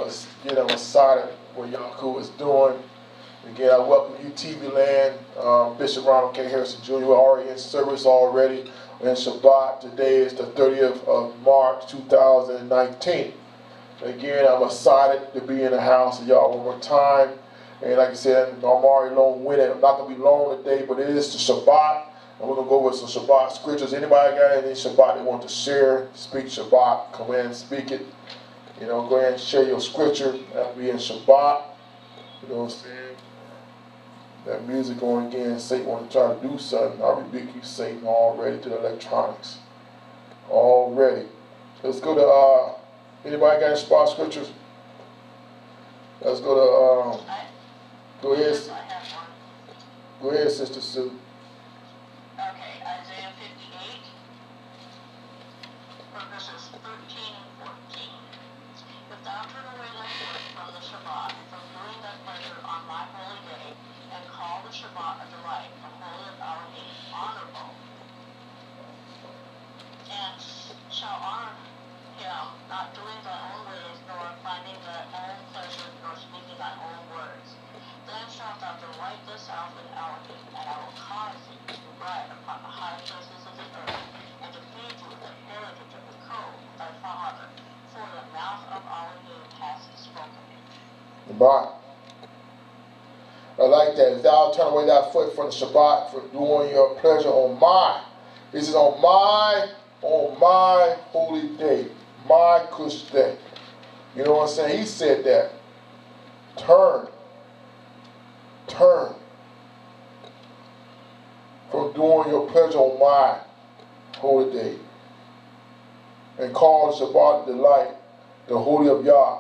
I'm excited what Yaku is doing. Again, I welcome you, TV Land, Bishop Ronald K. Harrison Jr. We're already in service already in Shabbat. Today is the 30th of March, 2019. Again, I'm excited to be in the house of y'all one more time. And like I said, I'm already long-winded. I'm not going to be long today, but it is the Shabbat. And we're going to go over some Shabbat scriptures. Anybody got any Shabbat they want to share, speak Shabbat, come in and speak it. You know, go ahead and share your scripture. That'll be in Shabbat. You know what I'm saying? That music going again. Satan want to try to do something. I rebuke you, Satan, already to the electronics. Already. Let's go to, anybody got any Shabbat scriptures? Let's go to, go ahead. Go ahead, Sister Sue. Okay, Isaiah 58, verses 13 and 14. If thou turn away thy foot from the Shabbat, from doing thy pleasure on my holy day, and call the Shabbat a delight, the holy of our name, honorable, and shall honor him, not doing thy own ways, nor finding thy own pleasure, nor speaking thy own words, then shalt thou delight thyself in our name, and I will cause thee to ride upon the high places of the earth, and to feed you the heritage of the coat thy father, for the mouth of our name hath spoken it. Shabbat. I like that. If thou turn away thy foot from the Shabbat, for doing your pleasure on my, this is on my holy day, my Kush day. You know what I'm saying? He said that. Turn from doing your pleasure on my holy day, and call the Shabbat delight, the holy of Yah,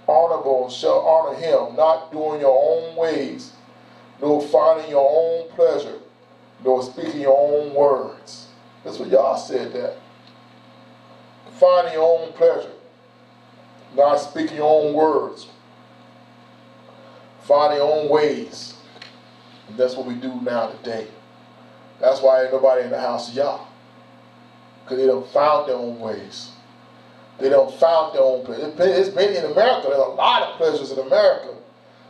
honorable, and shall honor him, not doing your own ways, nor finding your own pleasure, nor speaking your own words. That's what Yah said that. Finding your own pleasure, not speaking your own words, finding your own ways. And that's what we do now today. That's why ain't nobody in the house of Yah. Because they done found their own ways. They done found their own pleasure. It's been in America. There's a lot of pleasures in America.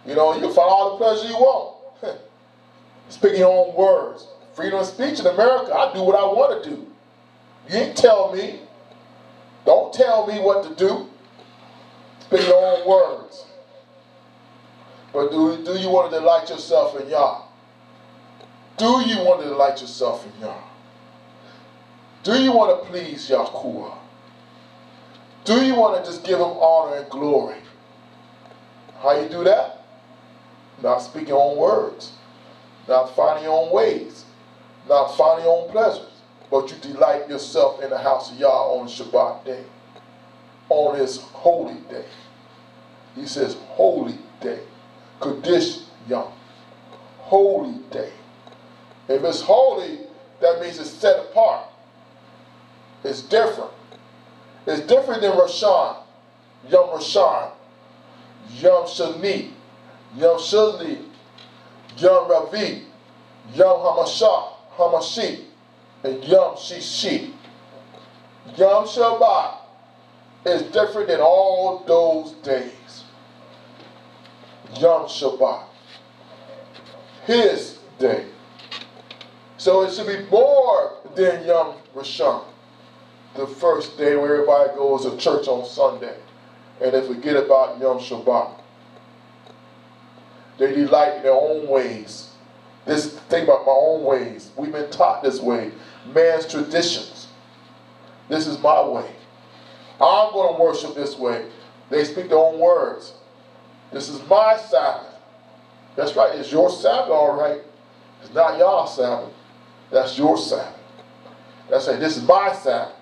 You know, you can find all the pleasure you want. Speaking your own words. Freedom of speech in America, I do what I want to do. You ain't tell me. Don't tell me what to do. Speak your own words. But do you want to delight yourself in Yah? Do you want to delight yourself in Yah? Do you want to please Yahuwah? Do you want to just give him honor and glory? How you do that? Not speaking your own words. Not finding your own ways. Not finding your own pleasures. But you delight yourself in the house of Yah on the Shabbat day. On his holy day. He says holy day. Kodesh Yom. Holy day. If it's holy, that means it's set apart. It's different. It's different than Roshan, Yom Roshan, Yom Shani, Yom Shali, Yom Ravi, Yom Hamashi, and Yom Shishi. Yom Shabbat is different than all those days. Yom Shabbat, his day. So it should be more than Yom Roshan, the first day where everybody goes to church on Sunday and they forget about Yom Shabbat. They delight in their own ways. This thing about my own ways. We've been taught this way. Man's traditions. This is my way. I'm going to worship this way. They speak their own words. This is my Sabbath. That's right. It's your Sabbath, all right. It's not y'all's Sabbath. That's your Sabbath. That's right. This is my Sabbath.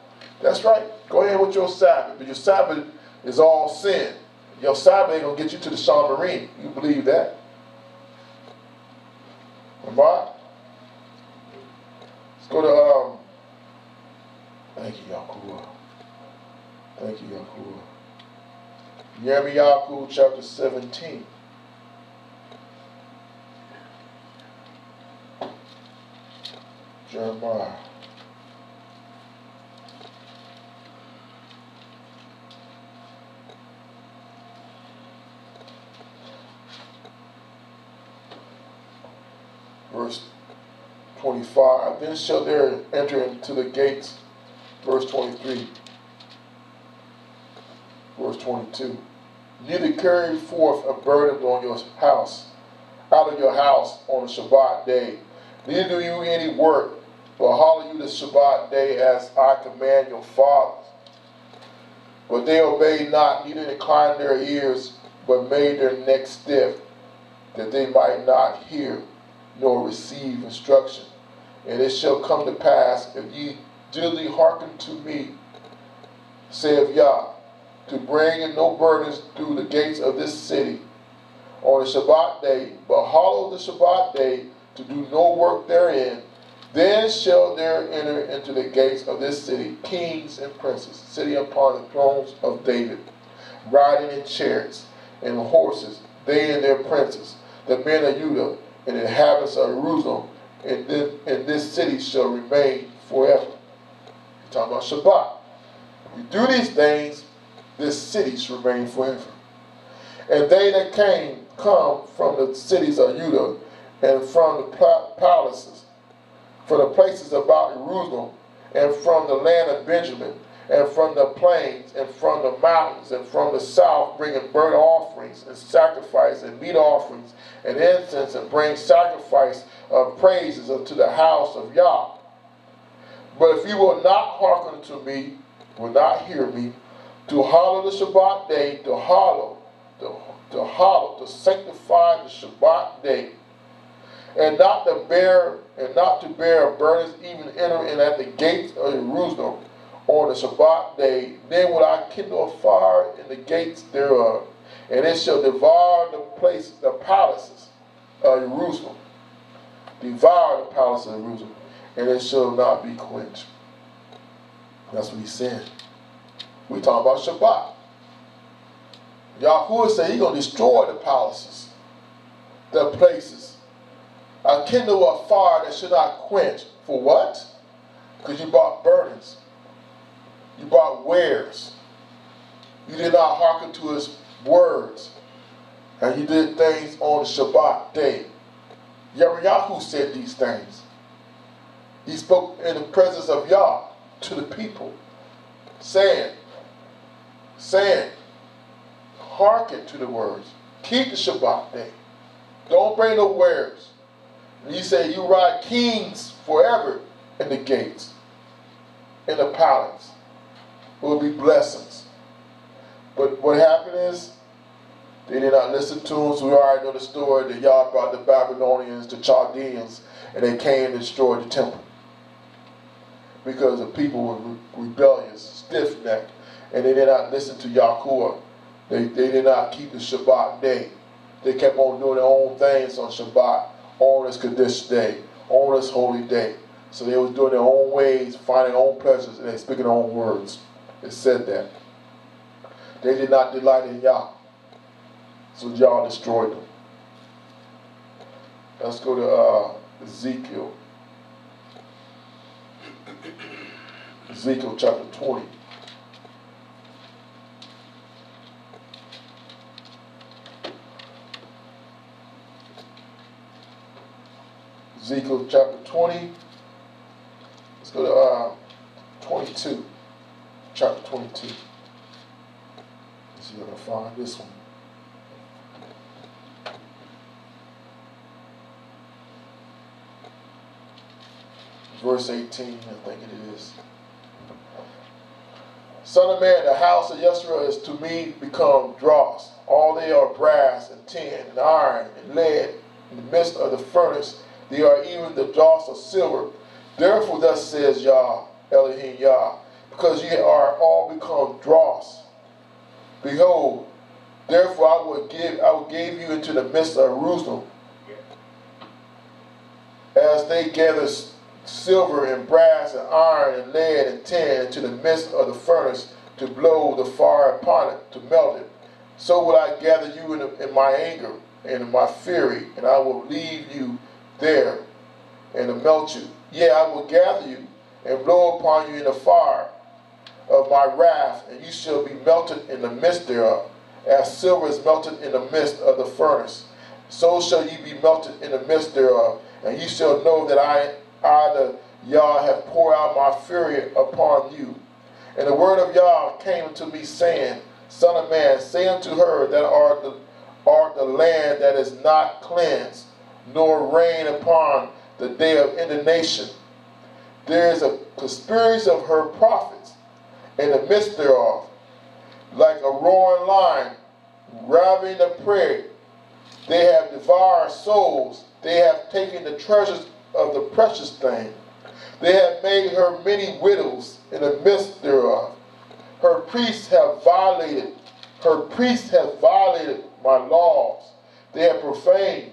That's right. Go ahead with your Sabbath. But your Sabbath is all sin. Your Sabbath ain't going to get you to the Shan Marine. You believe that? Alright? Let's go to, thank you, Yahuwah. Thank you, Yahuwah. Yirmiyahu chapter 17. Jeremiah. verse 25. Then shall there enter into the gates, verse 23, verse 22. Neither carry forth a burden on your house, out of your house on the Shabbat day. Neither do you any work, but hallow you the Shabbat day as I command your fathers. But they obeyed not, neither inclined their ears, but made their necks stiff, that they might not hear nor receive instruction. And it shall come to pass, if ye diligently hearken to me, saith Yah, to bring in no burdens through the gates of this city on the Shabbat day, but hallow the Shabbat day, to do no work therein, then shall there enter into the gates of this city kings and princes, sitting upon the thrones of David, riding in chariots and horses, they and their princes, the men of Judah and the inhabitants of Jerusalem, and this city shall remain forever. You're talking about Shabbat. You do these things, this city shall remain forever. And they that come from the cities of Judah and from the palaces, from the places about Jerusalem, and from the land of Benjamin, and from the plains, and from the mountains, and from the south, bringing burnt offerings, and sacrifice, and meat offerings, and incense, and bring sacrifice of praises unto the house of Yah. But if you will not hearken to me, will not hear me, to hallow the Shabbat day, to sanctify the Shabbat day, and not to bear burdens, even enter in at the gates of Jerusalem on the Shabbat day, then will I kindle a fire in the gates thereof, and it shall devour the palaces of Jerusalem. Devour the palaces of Jerusalem, and it shall not be quenched. That's what he's saying. We're talking about Shabbat. Yahuwah said he's going to destroy the palaces, the places. I kindle a fire that should not quench. For what? Because you brought burdens. You brought wares. You did not hearken to his words. And you did things on the Shabbat day. Yahu said these things. He spoke in the presence of Yah to the people, saying, hearken to the words. Keep the Shabbat day. Don't bring no wares. And he said, you ride kings forever in the gates, in the palace. Will be blessings. But what happened is, they did not listen to him. So we already know the story that Yah brought the Babylonians, the Chaldeans, and they came and destroyed the temple. Because the people were rebellious, stiff-necked, and they did not listen to Yahuwah. They did not keep the Shabbat day. They kept on doing their own things on Shabbat, on this Kaddish day, on this holy day. So they was doing their own ways, finding their own pleasures, and they speaking their own words. It said that. They did not delight in Yah. So Yah destroyed them. Let's go to Ezekiel. Ezekiel chapter 20. Ezekiel chapter 20. Let's go to 22. Chapter 22. Let's see if I can find this one. Verse 18, I think it is. Son of man, the house of Yeshua is to me become dross. All they are brass and tin and iron and lead. In the midst of the furnace, they are even the dross of silver. Therefore, thus says Yah, Elohim Yah, because ye are all become dross. Behold, therefore I will give you into the midst of Jerusalem, as they gather silver and brass and iron and lead and tin into the midst of the furnace to blow the fire upon it, to melt it. So will I gather you in my anger and in my fury, and I will leave you there and to melt you. Yea, I will gather you and blow upon you in the fire of my wrath, and you shall be melted in the midst thereof. As silver is melted in the midst of the furnace, so shall ye be melted in the midst thereof. And you shall know that I the Yah, have poured out my fury upon you. And the word of Yah came unto me, saying, Son of man, say unto her that art the land that is not cleansed, nor rain upon the day of indignation. There is a conspiracy of her prophets in the midst thereof, like a roaring lion, ravaging the prey. They have devoured souls. They have taken the treasures of the precious thing. They have made her many widows in the midst thereof. Her priests have violated my laws. They have profaned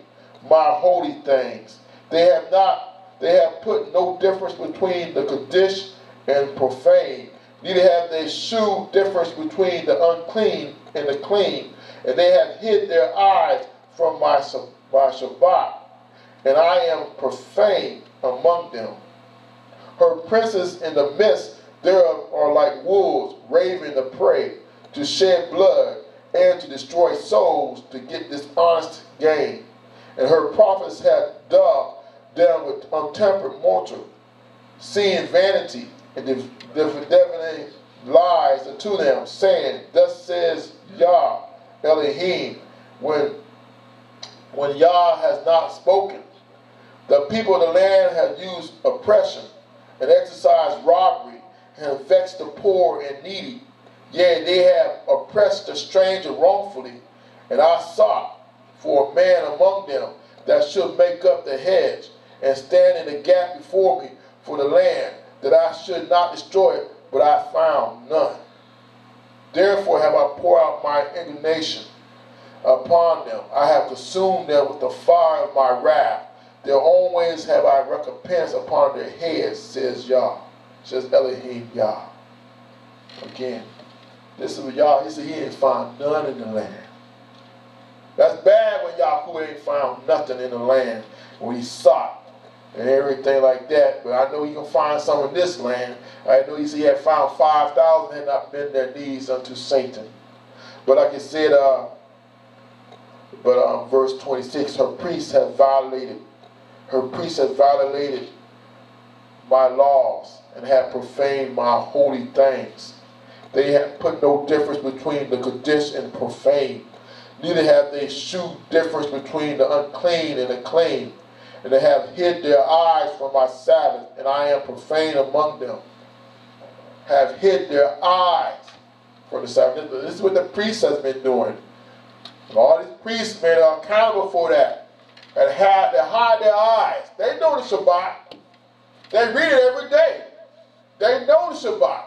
my holy things. They have put no difference between the Kaddish and profane. Neither have they shewed difference between the unclean and the clean. And they have hid their eyes from my Shabbat, and I am profane among them. Her princes in the midst thereof are like wolves raving the prey, to shed blood and to destroy souls, to get dishonest gain. And her prophets have dug down with untempered mortar, seeing vanity and divining lies unto them, saying, Thus says Yah Elohim, when Yah has not spoken. The people of the land have used oppression and exercised robbery and have vexed the poor and needy. Yea, they have oppressed the stranger wrongfully. And I sought for a man among them that should make up the hedge and stand in the gap before me for the land, that I should not destroy it, but I found none. Therefore have I poured out my indignation upon them. I have consumed them with the fire of my wrath. Their own ways have I recompensed upon their heads, says Yah, says Elohim Yah. Again, this is what Yah, he said he ain't found none in the land. That's bad when Yahuwah ain't found nothing in the land when he sought and everything like that. But I know he can find some in this land. I know he said he had found 5,000 had not bent their knees unto Satan. But like I said, verse 26, her priests have violated my laws and have profaned my holy things. They have put no difference between the Kaddish and profane. Neither have they shewed difference between the unclean and the clean. And they have hid their eyes from my Sabbath, and I am profane among them. Have hid their eyes from the Sabbath. This is what the priest has been doing. And all these priests, man, are accountable for that. And they hide their eyes. They know the Shabbat. They read it every day. They know the Shabbat.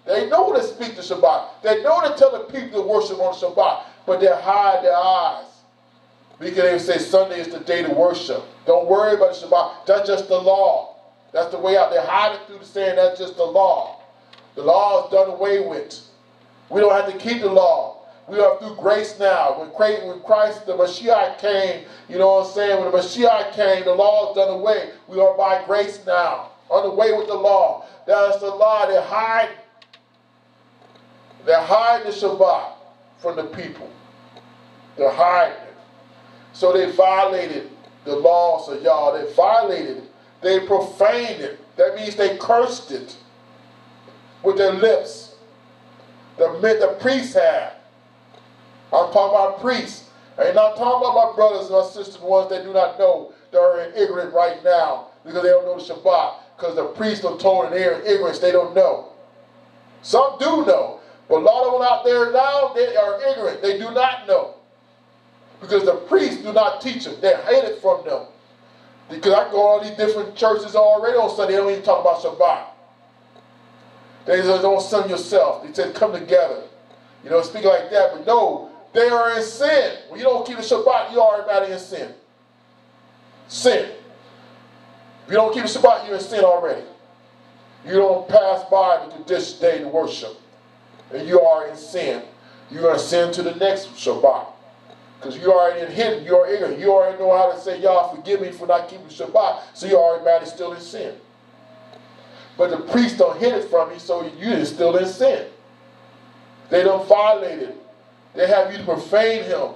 They know to speak the Shabbat. They know to tell the people to worship on the Shabbat. But they hide their eyes. Because they say Sunday is the day to worship. Don't worry about the Shabbat. That's just the law. That's the way out. They hide it through the saying that's just the law. The law is done away with. We don't have to keep the law. We are through grace now. When Christ, the Mashiach came, you know what I'm saying? When the Mashiach came, the law is done away. We are by grace now. On the way with the law. That's the law. They hide the Shabbat from the people. They're hiding it. So they violated the laws of Yah. They violated it. They profaned it. That means they cursed it with their lips. The priests have. I'm talking about priests. I ain't not talking about my brothers and my sisters, the ones that do not know. They're in ignorant right now because they don't know the Shabbat. Because the priests are told in their ignorance they don't know. Some do know. But a lot of them out there now, they are ignorant. They do not know. Because the priests do not teach them. They're hated from them. Because I go to all these different churches already on Sunday. They don't even talk about Shabbat. They say, don't sin yourself. They said, come together. You know, speak like that. But no, they are in sin. When you don't keep the Shabbat, you are already in sin. Sin. If you don't keep the Shabbat, you're in sin already. You don't pass by the this day to worship. And you are in sin. You're going to sin to the next Shabbat. Because you are already hidden. You are ignorant. You already know how to say, Y'all forgive me for not keeping Shabbat. So you already still in sin. But the priest don't hid it from you, so you're still in sin. They don't violate it. They have you to profane him.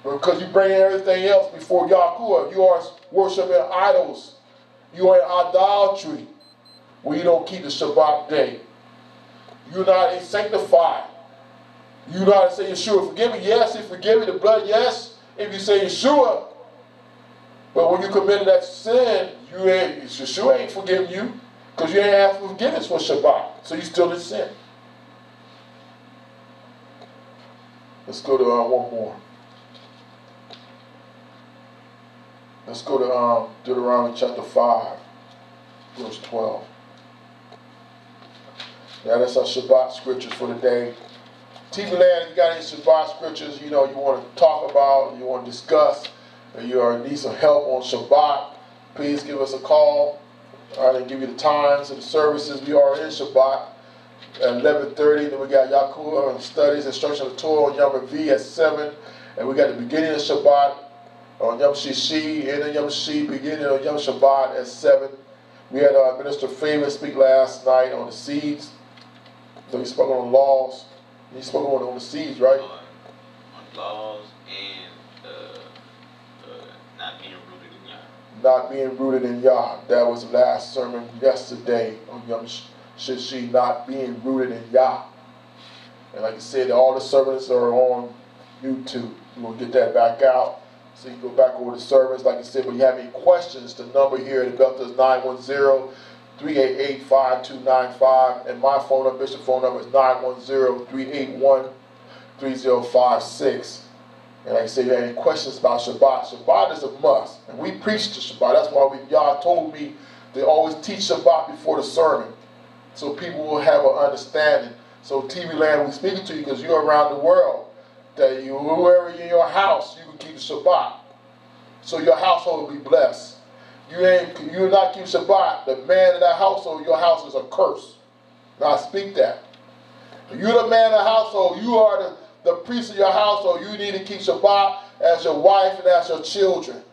Because you bring everything else before Yahuwah. You are worshiping idols. You are in idolatry when you don't keep the Shabbat day. You're not sanctified. You know how to say Yeshua forgive me? Yes, he forgive me. The blood, yes. If you say Yeshua. But when you committed that sin, Yeshua ain't forgiving you. Because you ain't asked for forgiveness for Shabbat. So you still in sin. Let's go to one more. Let's go to Deuteronomy chapter 5, verse 12. Now that's our Shabbat scriptures for the day. TV Land, if you got any Shabbat scriptures, you want to talk about, you want to discuss, or you need some help on Shabbat, please give us a call. All right, I'll give you the times of the services. We are in Shabbat at 11:30. Then we got Yahuwah studies, instruction of the Torah on Yom V at 7. And we got the beginning of Shabbat on Yom Shishi, and then Yom Shi, beginning of Yom Shabbat at 7. We had Minister Favor speak last night on the seeds. So he spoke on laws. He spoke on the seeds, right? On laws and not being rooted in Yah. Not being rooted in Yah. That was the last sermon yesterday on Yom Shishi, not being rooted in Yah. And like I said, all the sermons are on YouTube. We'll get that back out. So you can go back over the sermons. Like I said, when you have any questions, the number here at the Delta is 910-388-5295. And my phone number, Bishop's phone number is 910-381-3056. And like I said, if you have any questions about Shabbat, Shabbat is a must. And we preach the Shabbat. That's why y'all told me to always teach Shabbat before the sermon, so people will have an understanding. So TV Land, we're speaking to you because you're around the world. That whoever in your house, you can keep the Shabbat. So your household will be blessed. You not keep Shabbat, the man in that household, your house is a curse. Now I speak that. If you're the man in the household, you are the priest of your household. You need to keep Shabbat as your wife and as your children.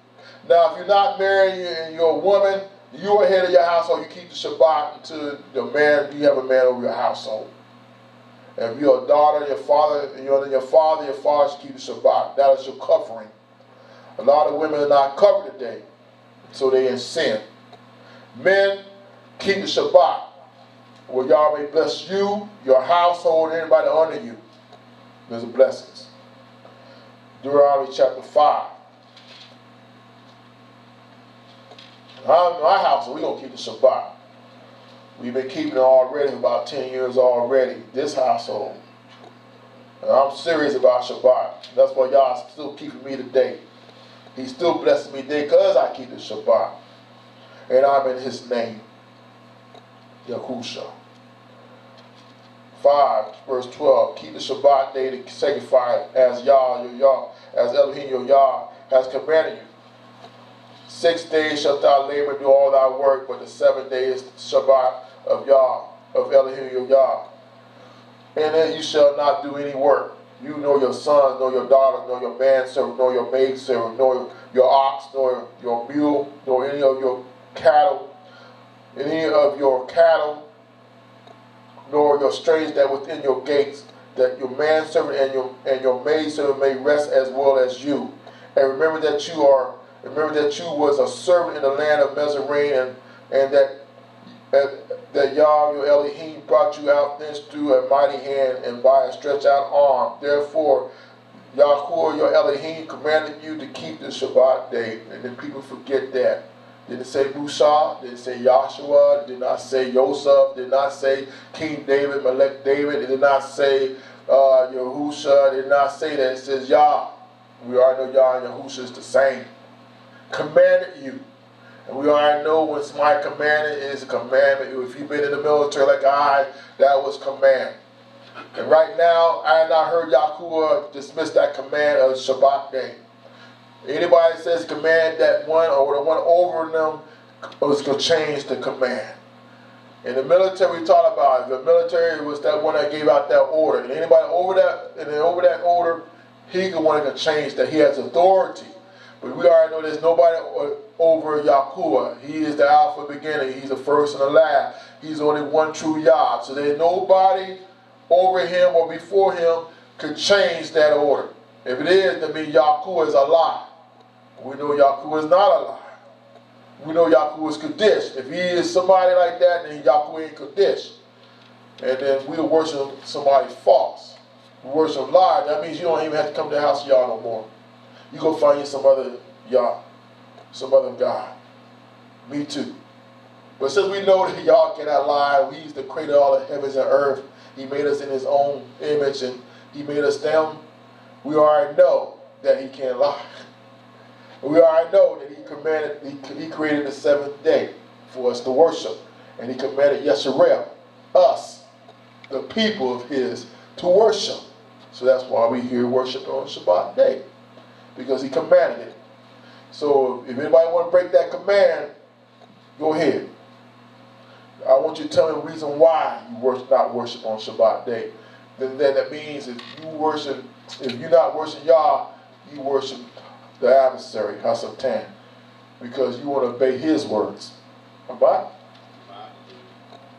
Now if you're not married and you're a woman, you're head of your household, you keep the Shabbat until you have a man over your household. And if you're a daughter, your father should keep the Shabbat. That is your covering. A lot of women are not covered today, so they're in sin. Men, keep the Shabbat, where Yah may bless you, your household, and anybody under you. There's blessings. Deuteronomy chapter 5. In our household, we're going to keep the Shabbat. We've been keeping it already for about 10 years already, this household. And I'm serious about Shabbat. That's why y'all still keeping me today. He's still blessing me today because I keep the Shabbat. And I'm in his name, Yahusha. 5, verse 12. Keep the Shabbat day to sanctify as Yah, your Yah, as Elohim, your Yah, has commanded you. 6 days shalt thou labor and do all thy work, but the 7th day is Shabbat of Yah, of Elohim, your Yah. And then you shall not do any work. You nor your sons, nor your daughters, nor your manservant, nor your maidservant, nor your ox, nor your mule, nor any of your cattle, nor your stranger that within your gates, that your manservant and your maidservant may rest as well as you. And remember that you was a servant in the land of Mizraim, and that Yah, your Elohim, brought you out thence through a mighty hand and by a stretched out arm. Therefore, Yahuwah, your Elohim, commanded you to keep the Shabbat day. And then people forget that. Didn't say Musa, didn't say Yahshua, did not say Yosef, did not say King David, Melech David, it did not say Yahusha, did not say that. It says Yah. We already know Yah and Yahusha is the same. Commanded you. And we already know when somebody commanded is a commandment. If you've been in the military like I, that was command. And right now, I have not heard Yahuwah dismiss that command of Shabbat day. Anybody that says command that one or the one over them was going to change the command. In the military, we talked about it. The military was that one that gave out that order. And anybody over that order, he the one that can change that. He has authority. But we already know there's nobody over Yahuwah. He is the Alpha beginning. He's the first and the last. He's only one true Yah. So there's nobody over him or before him could change that order. If it is, that means Yahuwah is a lie. We know Yahuwah is not a lie. We know Yahuwah is Kadesh. If he is somebody like that, then Yahuwah ain't Kadesh. And then we'll worship somebody false. We worship lie. That means you don't even have to come to the house of Yah no more. You go find you some other Yah, some other God. Me too. But since we know that Yah cannot lie, he's the creator of all the heavens and earth. He made us in his own image and he made us down. We already know that he can't lie. We already know that he created the seventh day for us to worship. And he commanded Yesharel, us, the people of his, to worship. So that's why we here worship on Shabbat day. Because he commanded it. So if anybody want to break that command, go ahead. I want you to tell me the reason why you not worship on Shabbat day. Then that means if you're not worshiping Yah, you worship the adversary, Hasatan, because you want to obey his words. Alright?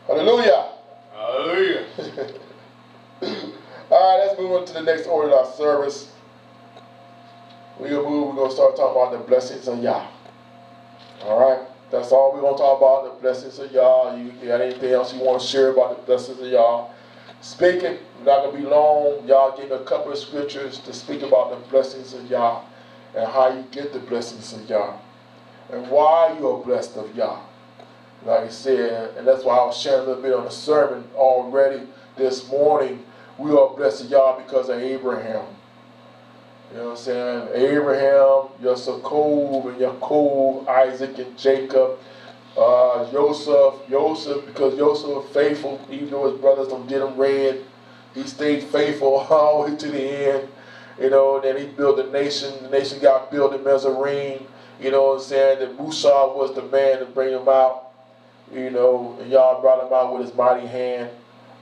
Hallelujah. Hallelujah. Alright, let's move on to the next order of our service. We're going to start talking about the blessings of Yah. Alright? That's all we're going to talk about, the blessings of Yah. You got anything else you want to share about the blessings of Yah? Speaking, not going to be long. Yah gave a couple of scriptures to speak about the blessings of Yah and how you get the blessings of Yah and why you are blessed of Yah. Like I said, and that's why I was sharing a little bit on the sermon already this morning. We are blessed of Yah because of Abraham. You know what I'm saying? Abraham, Yaakov and Yaakov, Isaac and Jacob, Joseph, because Joseph was faithful, even though his brothers don't get him red, he stayed faithful all the way to the end. You know, then he built a nation. The nation got built in Mizraim. You know what I'm saying? That Musa was the man to bring him out. You know, and Yah brought him out with his mighty hand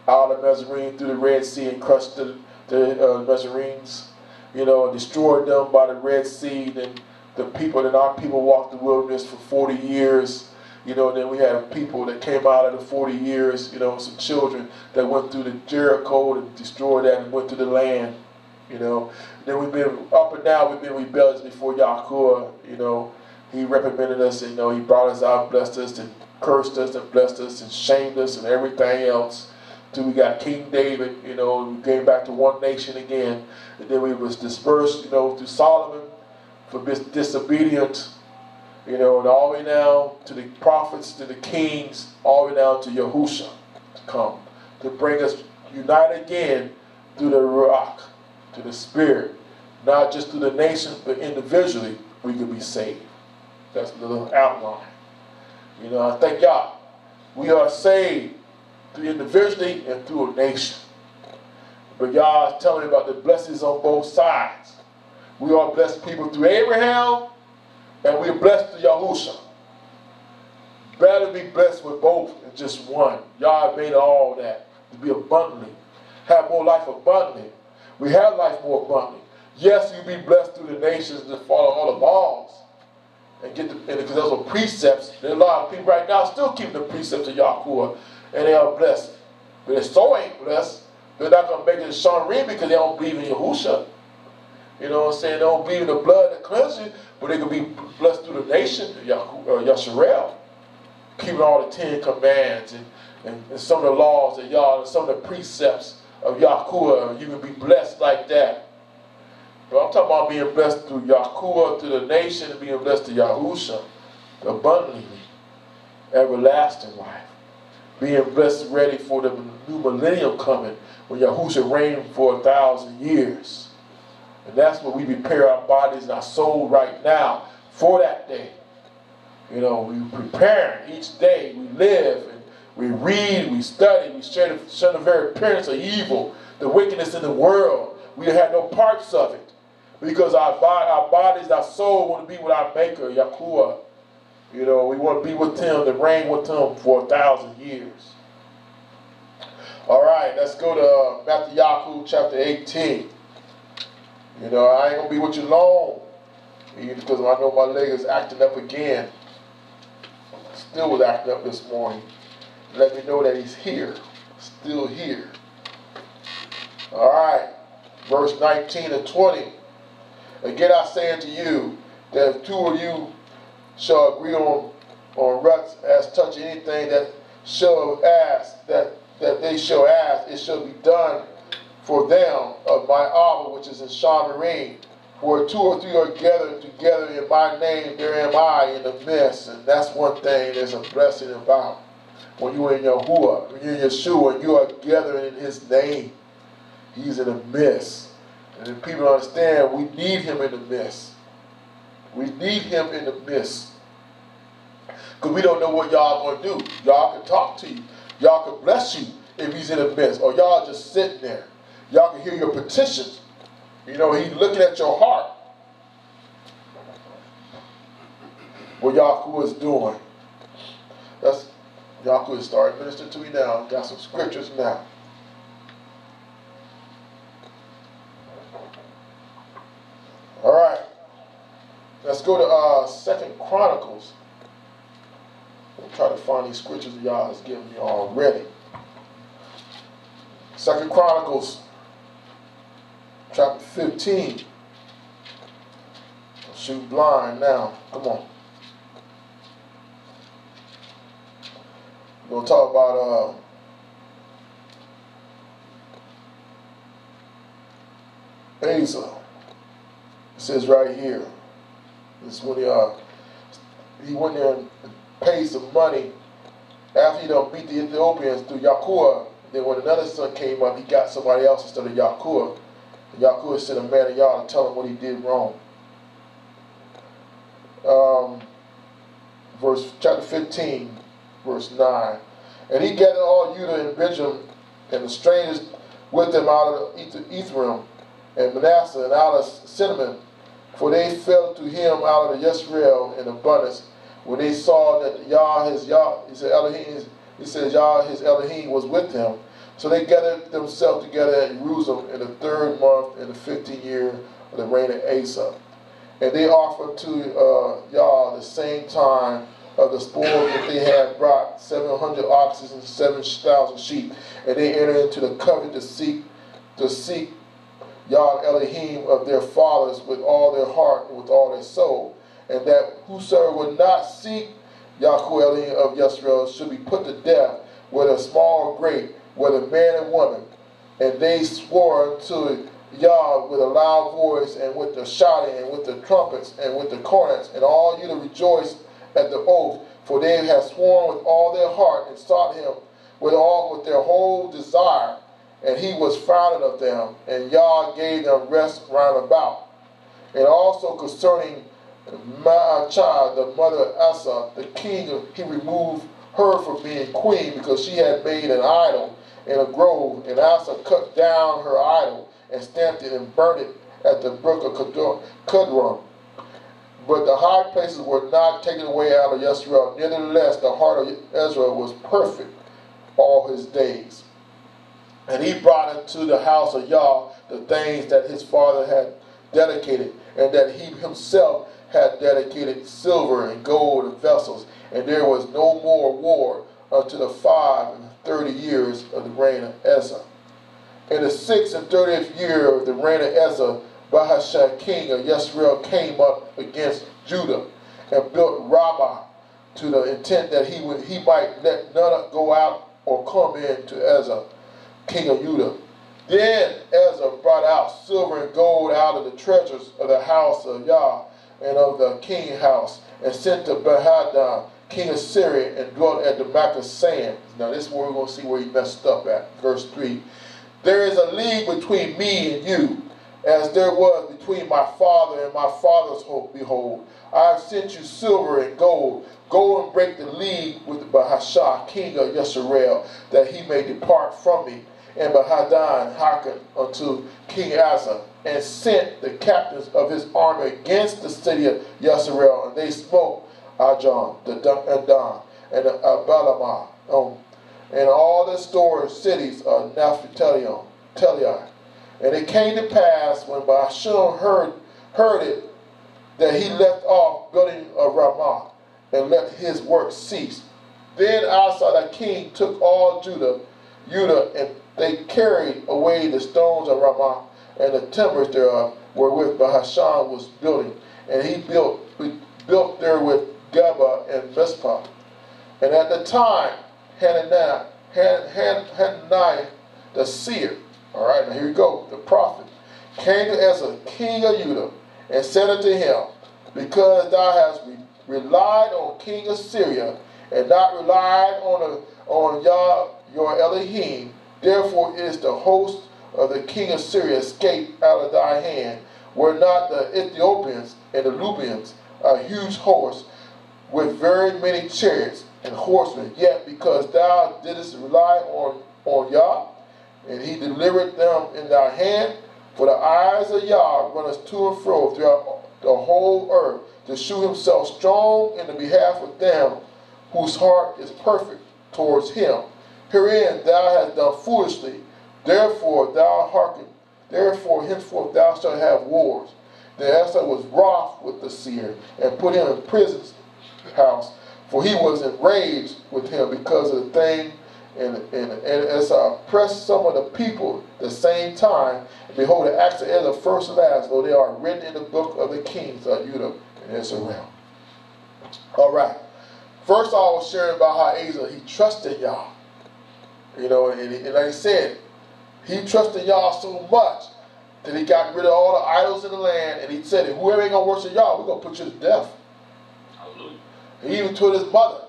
out of Mizraim through the Red Sea and crushed the Mizrahims. You know, destroyed them by the Red Sea. Then our people walked the wilderness for 40 years. You know, then we have people that came out of the 40 years, you know, some children that went through the Jericho and destroyed that and went to the land. You know, then we've been up and down, we've been rebellious before Yahuwah. You know, he reprimanded us, and, you know, he brought us out, blessed us, and cursed us, and blessed us, and shamed us, and everything else. Till we got King David, you know, we came back to one nation again. And then we was dispersed, you know, through Solomon for disobedience, you know, and all the way down to the prophets, to the kings, all the way down to Yahusha to come, to bring us united again through the Ruach, to the Spirit, not just through the nation, but individually we could be saved. That's the little outline. You know, I thank God. We are saved through individually and through a nation. But y'all is telling me about the blessings on both sides. We are blessed people through Abraham, and we are blessed through Yahusha. Better be blessed with both than just one. Y'all made all that to be abundantly. Have more life abundantly. We have life more abundantly. Yes, you be blessed through the nations that follow all the laws. And get because those are precepts. There are a lot of people right now still keeping the precepts of Yahuwah, and they are blessed. But they so ain't blessed. They're not going to make it to Shanrim because they don't believe in Yahusha. You know what I'm saying? They don't believe in the blood that cleanses, but they can be blessed through the nation, Yasharel, keeping all the 10 commands and some of the laws of Yah and some of the precepts of Yahuwah. You can be blessed like that. But I'm talking about being blessed through Yahuwah, through the nation, and being blessed to Yahusha abundantly, everlasting life. Being blessed, ready for the new millennium coming, when Yahusha reigned for 1,000 years. And that's what we prepare our bodies and our soul right now for that day. You know, we prepare each day. We live and we read, we study, we share the very appearance of evil, the wickedness in the world. We have no parts of it. Because our bodies, our soul want to be with our Maker, Yahuwah. You know, we want to be with him, to reign with him for 1,000 years. All right, let's go to Matthew chapter 18. You know, I ain't going to be with you long, because I know my leg is acting up again. Still was acting up this morning. Let me know that he's here, still here. All right, verse 19 and 20. Again I say unto you, that if two of you shall agree on ruts as touching anything that shall ask, that they shall ask, it shall be done for them of my Abba which is in Shamarine. For two or three are gathered together in my name, there am I in the midst. And that's one thing there's a blessing about. When you're in Yahuwah, when you're in Yeshua, and you are gathering in his name, he's in the midst. And if people understand, we need him in the midst. We need him in the midst. Because we don't know what y'all going to do. Y'all can talk to you. Y'all can bless you if he's in the midst. Or y'all just sitting there. Y'all can hear your petitions. You know, he's looking at your heart. What Yahuwah is doing. That's Yahuwah is starting ministering to me now. Got some scriptures now. All right. Let's go to 2 Chronicles. We'll try to find these scriptures that y'all has given me already. 2 Chronicles chapter 15. I'll shoot blind now. Come on. We're going to talk about Asa. It says right here. This is when he went there and paid some money after he done beat the Ethiopians through Yahuwah. Then when another son came up, he got somebody else instead of Yahuwah. And Yahuwah sent a man of Yah to tell him what he did wrong. Chapter 15, verse 9. And he gathered all Judah and Benjamin and the strangers with them out of Ephraim and Manasseh and out of Simeon, for they fell to him out of the Yisrael in abundance when they saw that Yah his Elohim was with him. So they gathered themselves together at Jerusalem in the 3rd month in the 15th year of the reign of Asa. And they offered to Yah the same time of the spoils that they had brought, 700 oxen and 7,000 sheep. And they entered into the covenant to seek Yah Elohim of their fathers with all their heart and with all their soul. And that whosoever would not seek Yahuwah Elohim of Yisrael should be put to death, whether small or great, whether man and woman. And they swore unto Yah with a loud voice, and with the shouting, and with the trumpets, and with the cornets. And all you to rejoice at the oath, for they have sworn with all their heart, and sought him with their whole desire. And he was found of them, and Yah gave them rest round about. And also concerning Malachi, the mother of Asa, the king, he removed her from being queen, because she had made an idol in a grove. And Asa cut down her idol, and stamped it and burnt it at the brook of Kidron. But the high places were not taken away out of Yisrael. Nevertheless, the heart of Israel was perfect all his days. And he brought into the house of Yah the things that his father had dedicated, and that he himself had dedicated silver and gold and vessels. And there was no more war unto the 35 years of the reign of Asa. In the 36th year of the reign of Asa, Bahashan king of Yisrael came up against Judah and built Rabbah to the intent that he might let none go out or come in to Asa, king of Judah. Then Asa brought out silver and gold out of the treasures of the house of Yah and of the king's house, and sent to Benhadad, king of Syria, and dwelt at Damascus, saying, now this is where we're going to see where he messed up at. Verse 3. There is a league between me and you, as there was between my father and my father's hope. Behold, I have sent you silver and gold. Go and break the league with Bahashah, king of Yisrael, that he may depart from me. And Bahadad hearkened unto King Asa, and sent the captains of his army against the city of Yisrael, and they smote Ajon, and Dan, and Abalamah, and all the store cities of Naphtali. And it came to pass, when Basham heard it, that he left off building of Ramah, and let his work cease. Then Asa the king took all Judah, and they carried away the stones of Ramah, and the timbers thereof, wherewith Bahashan was building. And he built there with Geba and Mizpah. And at the time, Hananiah the seer, all right, now here we go, the prophet, came to Ezra, king of Judah, and said unto him, because thou hast relied on king of Syria, and not relied on Yah your Elohim, therefore is the host of the king of Syria escaped out of thy hand. Were not the Ethiopians and the Lubians a huge host with very many chariots and horsemen, yet because thou didst rely on Yah, and he delivered them in thy hand, for the eyes of Yah runneth to and fro throughout the whole earth, to shew himself strong in the behalf of them whose heart is perfect towards him. Herein thou hast done foolishly, therefore henceforth thou shalt have wars. Then Asa was wroth with the seer, and put him in prison's house, for he was enraged with him because of the thing. And as I oppressed some of the people at the same time, and behold, the acts of Ezra first and last, though they are written in the book of the kings of Judah and Israel. All right. First, I was sharing about how Ezra, he trusted Yah. You know, and like I said, he trusted Yah so much that he got rid of all the idols in the land, and he said, if whoever ain't going to worship Yah, we're going to put you to death. Hallelujah. He even told his mother.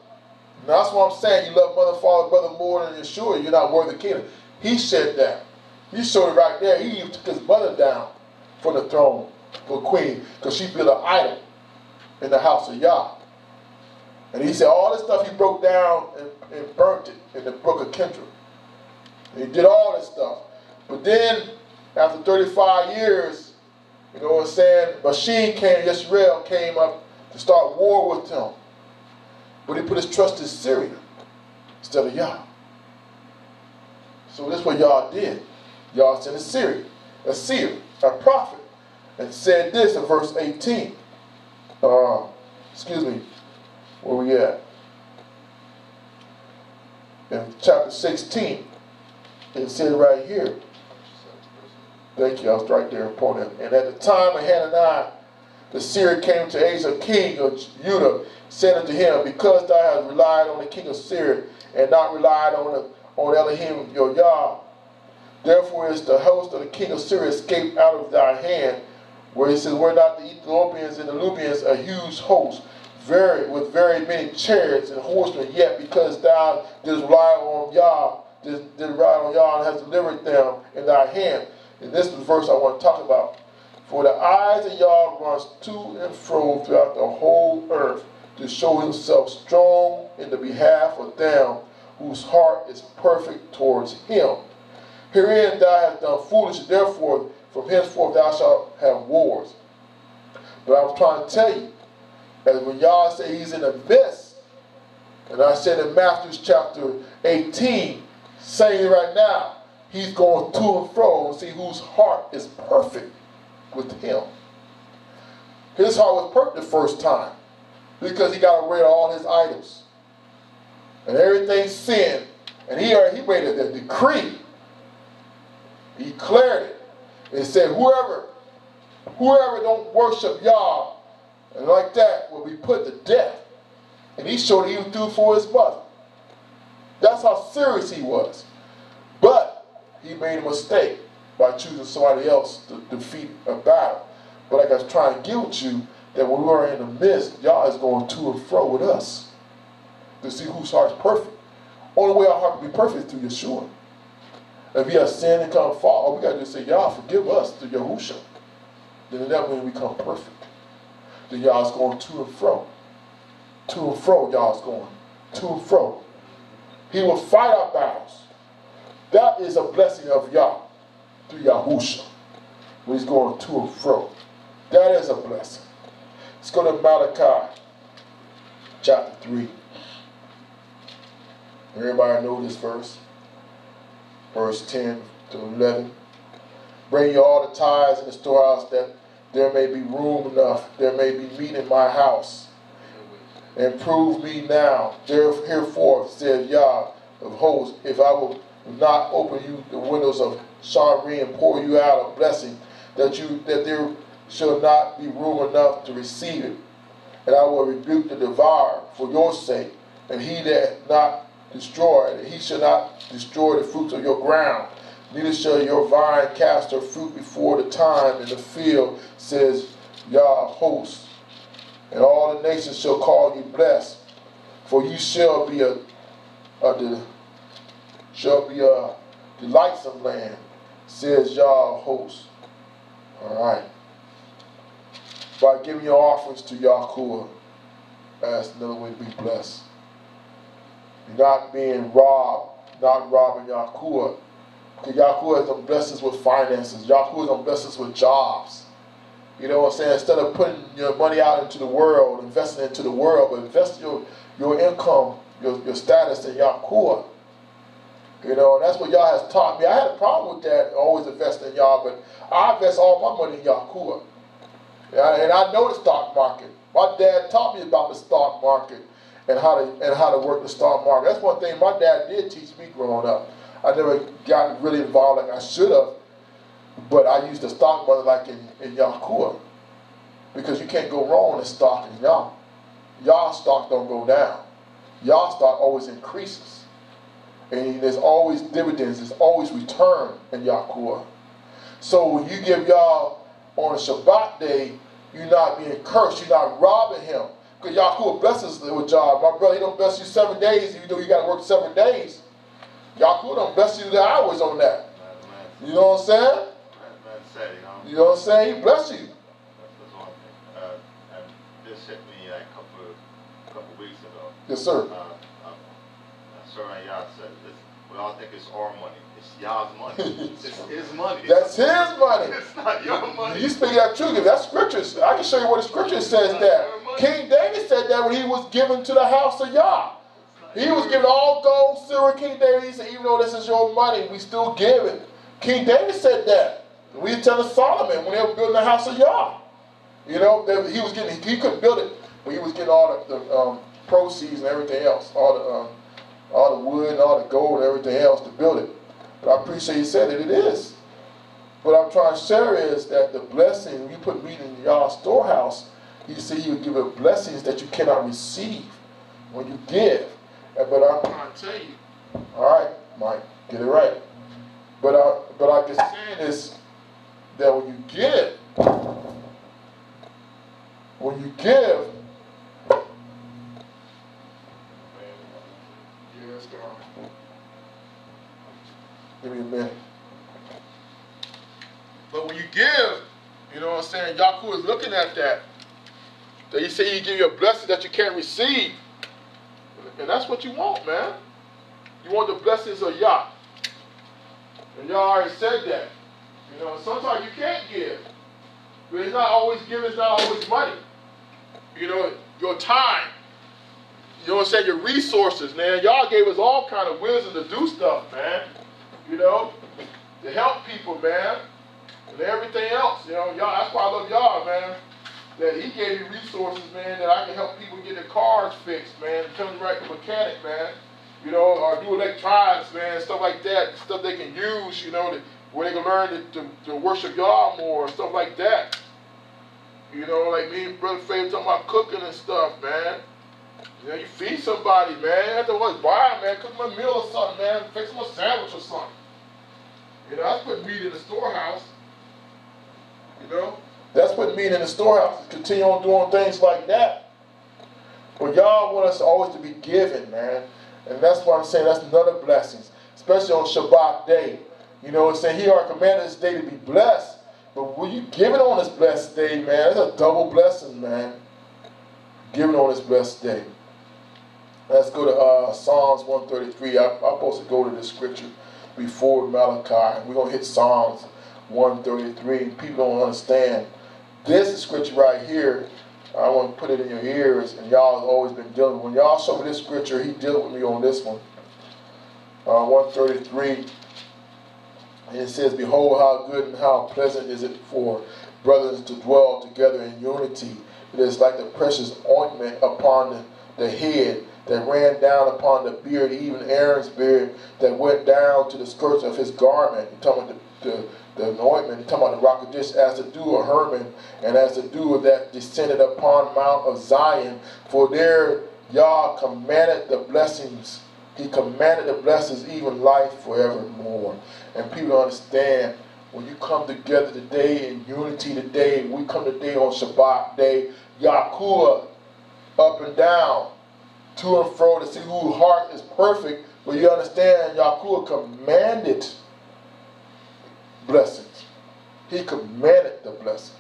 Now, that's what I'm saying. You love mother, father, brother more than Yeshua. You're not worthy of the kingdom. He said that. He showed it right there. He even took his mother down from the throne for queen because she built an idol in the house of Yah. And he said all this stuff he broke down and burnt it in the book of Kendra. And he did all this stuff. But then, after 35 years, you know what I'm saying, Yisrael came up to start war with him. But he put his trust in Syria instead of Yah. So this is what Yah did. Yah sent a seer, a prophet, and said this in verse 18. Where we at? In chapter 16. It said right here. Thank you, I was right there upon it. And at the time of Hananiah, the seer came to Asa, king of Judah, said unto him, because thou hast relied on the king of Syria, and not relied on Elohim your Yah, therefore is the host of the king of Syria escaped out of thy hand. Where he says, were not the Ethiopians and the Lubians a huge host, with very many chariots and horsemen, yet because thou didst rely on Yah, and hast delivered them in thy hand. And this is the verse I want to talk about. For the eyes of Yah runs to and fro throughout the whole earth, to show himself strong in the behalf of them whose heart is perfect towards him. Herein thou hast done foolishly, therefore from henceforth thou shalt have wars. But I'm trying to tell you, as when Yah said he's in the midst, and I said in Matthew chapter 18, saying right now, he's going to and fro and see whose heart is perfect with him. His heart was perfect the first time because he got rid of all his idols and everything sin. And he made a decree. He declared it and said, whoever don't worship Yah and like that will be put to death. And he showed he was through for his mother. That's how serious he was. But he made a mistake by choosing somebody else to defeat a battle. But like I was trying to get with you, that when we are in the midst, Yah is going to and fro with us to see whose heart is perfect. Only way our heart can be perfect is through Yeshua. If we have sin and come fall, all we got to do is say, Yah, forgive us through Yahusha. Then that way we become perfect. Then Yah is going to and fro. To and fro, Yah is going. To and fro. He will fight our battles. That is a blessing of Yah through Yahusha. When he's going to and fro. That is a blessing. Let's go to Malachi chapter 3. Everybody know this verse. Verse 10 to 11. Bring you all the tithes in the storehouse, that there may be room enough, there may be meat in my house. And prove me now, hereforth, said Yah of hosts, if I will not open you the windows of Shari and pour you out a blessing, that there shall not be room enough to receive it. And I will rebuke the devourer for your sake, and he that not destroyed, he shall not destroy the fruits of your ground, neither shall your vine cast her fruit before the time in the field, says Yah of hosts. And all the nations shall call you blessed, for you shall be a delightsome land, says Yah of hosts. All right. By giving your offerings to Yahuwah, that's another way to be blessed. You're not being robbed, not robbing Yahuwah. Because Yahuwah has done blessings with finances. Yahuwah has done blessings with jobs. You know what I'm saying? Instead of putting your money out into the world, investing into the world, but invest your income, your status in Yahuwah. You know, and that's what Yah has taught me. I had a problem with that, always investing in Yah, but I invest all my money in Yahuwah. And I know the stock market. My dad taught me about the stock market and how to work the stock market. That's one thing my dad did teach me growing up. I never got really involved like I should have, but I used the stock market like in Yahuwah. Because you can't go wrong in stock in Yah. Yah's stock don't go down. Yah's stock always increases. And there's always dividends, there's always return in Yahuwah. So when you give Yah on a Shabbat day, you're not being cursed, you're not robbing him. Because Yahuwah blesses with job. My brother, he don't bless you 7 days, even though you got to work 7 days. Yahuwah don't bless you the hours on that. You know what I'm saying? You know what I'm saying? He bless you. That's one thing. And this hit me like a couple weeks ago. Yes, sir. Servant Yah said, we all think it's our money. It's Yah's money. It's his money. That's his money. It's not your money. You speak that truth. That's scriptures. I can show you what the scripture says that. King David said that when he was given to the house of Yah. He was given all gold, silver. King David, he said, even though this is your money, we still give it. King David said that. We were telling Solomon when they were building the house of Yah. You know, he couldn't build it, but he was getting all the proceeds and everything else, all the wood and all the gold and everything else to build it. But I appreciate you said it is. What I'm trying to share is that the blessing, when you put meat in Yah's storehouse, he said he would give you blessings that you cannot receive when you give. But I'm trying to tell you, all right, Mike, get it right. But I can say is that when you give, give me a minute. But when you give, you know what I'm saying, Yahuwah is looking at that. That he said he give you a blessing that you can't receive. And that's what you want, man. You want the blessings of Yah. And Yah already said that. You know, sometimes you can't give. But it's not always giving, it's not always money. You know, your time. You know what I'm saying? Your resources, man. Y'all gave us all kind of wisdom to do stuff, man. You know, to help people, man. And everything else, you know. Y'all, that's why I love y'all, man. That he gave me resources, man, that I can help people get their cars fixed, man. And turn them right to mechanic, man. You know, or do electronics, man. Stuff like that. Stuff they can use, you know, where they can learn to worship y'all more. Stuff like that. You know, like me and Brother Faye talking about cooking and stuff, man. You know, you feed somebody, man. You have to always buy them, man. Cook them a meal or something, man. Fix them a sandwich or something. You know, that's putting meat in the storehouse. You know? That's putting meat in the storehouse. Continue on doing things like that. But y'all want us always to be giving, man. And that's why I'm saying that's another blessing. Especially on Shabbat day. You know what I'm saying? He already commanded this day to be blessed. But when you give it on this blessed day, man, it's a double blessing, man. Giving on this blessed day. Let's go to Psalms 133. I'm supposed to go to this scripture before Malachi. We're going to hit Psalms 133. People don't understand. This scripture right here, I want to put it in your ears, and y'all have always been dealing with. When y'all show me this scripture, he dealt with me on this one. 133. And it says, behold, how good and how pleasant is it for brothers to dwell together in unity. It is like the precious ointment upon the head that ran down upon the beard, even Aaron's beard, that went down to the skirts of his garment. You're talking about the anointment, he's talking about the rock of dish, as the dew of Hermon, and as the dew that descended upon Mount of Zion. For there Yah commanded the blessings. He commanded the blessings, even life forevermore. And people understand, when you come together today in unity today, we come today on Shabbat day, Yahuwah up and down, to and fro to see whose heart is perfect. But you understand, Yahuwah commanded blessings. He commanded the blessing.